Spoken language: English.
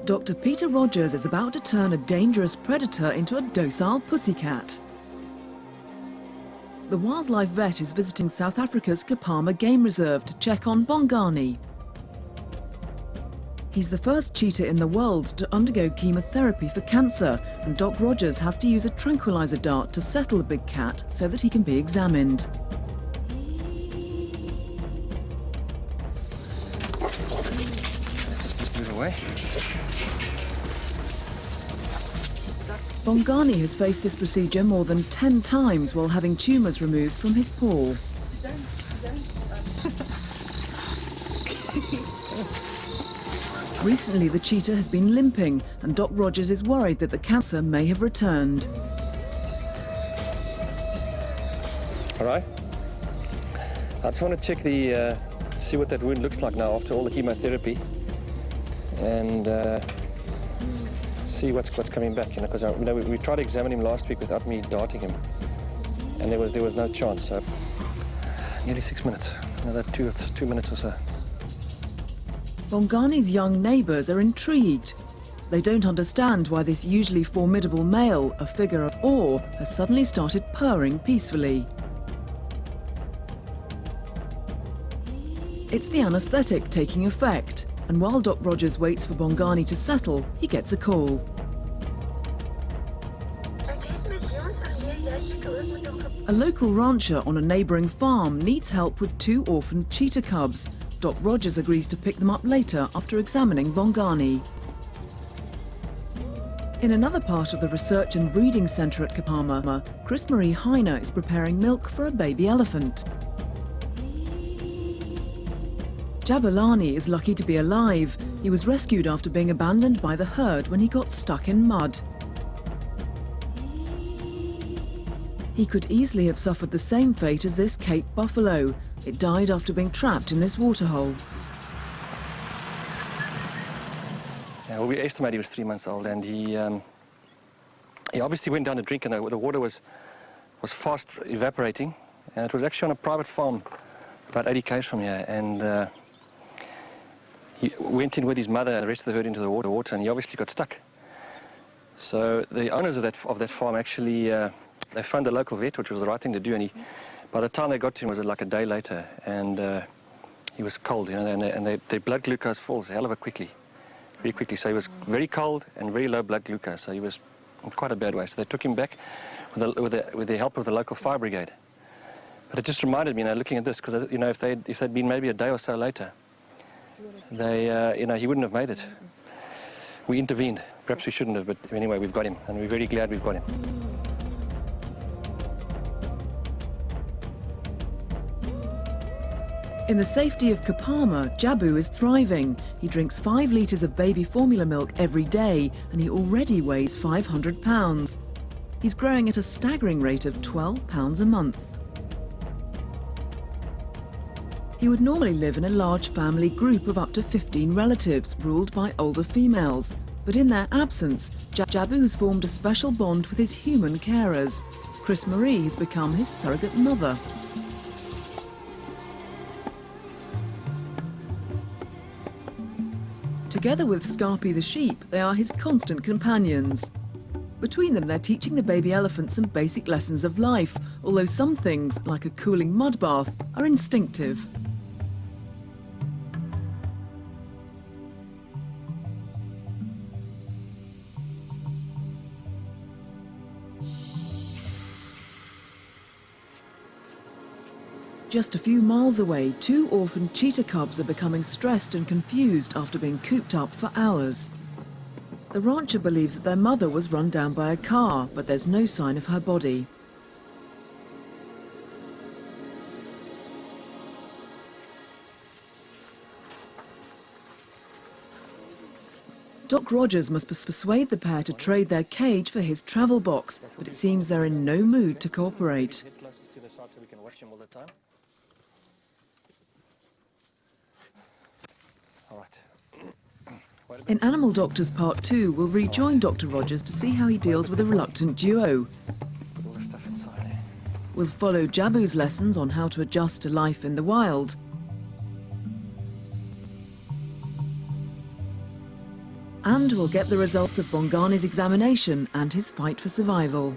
Dr. Peter Rogers is about to turn a dangerous predator into a docile pussycat. The wildlife vet is visiting South Africa's Kapama Game Reserve to check on Bongani. He's the first cheetah in the world to undergo chemotherapy for cancer, and Doc Rogers has to use a tranquilizer dart to settle the big cat so that he can be examined. Just move away. Bongani has faced this procedure more than 10 times while having tumours removed from his paw. Recently, the cheetah has been limping, and Doc Rogers is worried that the cancer may have returned. All right. I just want to check see what that wound looks like now after all the chemotherapy, and see what's coming back. Because we tried to examine him last week without me darting him, and there was no chance. So nearly 6 minutes, another 2 minutes or so. Bongani's young neighbours are intrigued. They don't understand why this usually formidable male, a figure of awe, has suddenly started purring peacefully. It's the anaesthetic taking effect, and while Doc Rogers waits for Bongani to settle, he gets a call. A local rancher on a neighbouring farm needs help with 2 orphaned cheetah cubs. Doc Rogers agrees to pick them up later after examining Bongani. In another part of the research and breeding centre at Kapama, Chris Marie Heiner is preparing milk for a baby elephant. Jabulani is lucky to be alive. He was rescued after being abandoned by the herd when he got stuck in mud. He could easily have suffered the same fate as this Cape buffalo. It died after being trapped in this waterhole. Yeah, well, we estimate he was 3 months old, and he obviously went down to drink, and the water was fast evaporating. And it was actually on a private farm about 80 km from here, and he went in with his mother and the rest of the herd into the water, and he obviously got stuck. So the owners of that farm actually they phoned the local vet, which was the right thing to do, and by the time they got to him, it was like a day later, and he was cold, and their blood glucose falls a hell of a very quickly. So he was very cold and very low blood glucose, so he was in quite a bad way. So they took him back with the help of the local fire brigade. But it just reminded me, looking at this, because if they'd been maybe a day or so later, he wouldn't have made it. We intervened. Perhaps we shouldn't have, but anyway, we've got him, and we're very glad we've got him. In the safety of Kapama, Jabu is thriving. He drinks 5 litres of baby formula milk every day, and he already weighs 500 pounds. He's growing at a staggering rate of 12 pounds a month. He would normally live in a large family group of up to 15 relatives, ruled by older females. But in their absence, Jabu has formed a special bond with his human carers. Chris Marie has become his surrogate mother. Together with Scarpy the sheep, they are his constant companions. Between them, they're teaching the baby elephant some basic lessons of life, although some things, like a cooling mud bath, are instinctive. Just a few miles away, 2 orphaned cheetah cubs are becoming stressed and confused after being cooped up for hours. The rancher believes that their mother was run down by a car, but there's no sign of her body. Doc Rogers must persuade the pair to trade their cage for his travel box, but it seems they're in no mood to cooperate. In Animal Doctors Part 2, we'll rejoin Dr. Rogers to see how he deals with a reluctant duo. We'll follow Jabu's lessons on how to adjust to life in the wild. And we'll get the results of Bongani's examination and his fight for survival.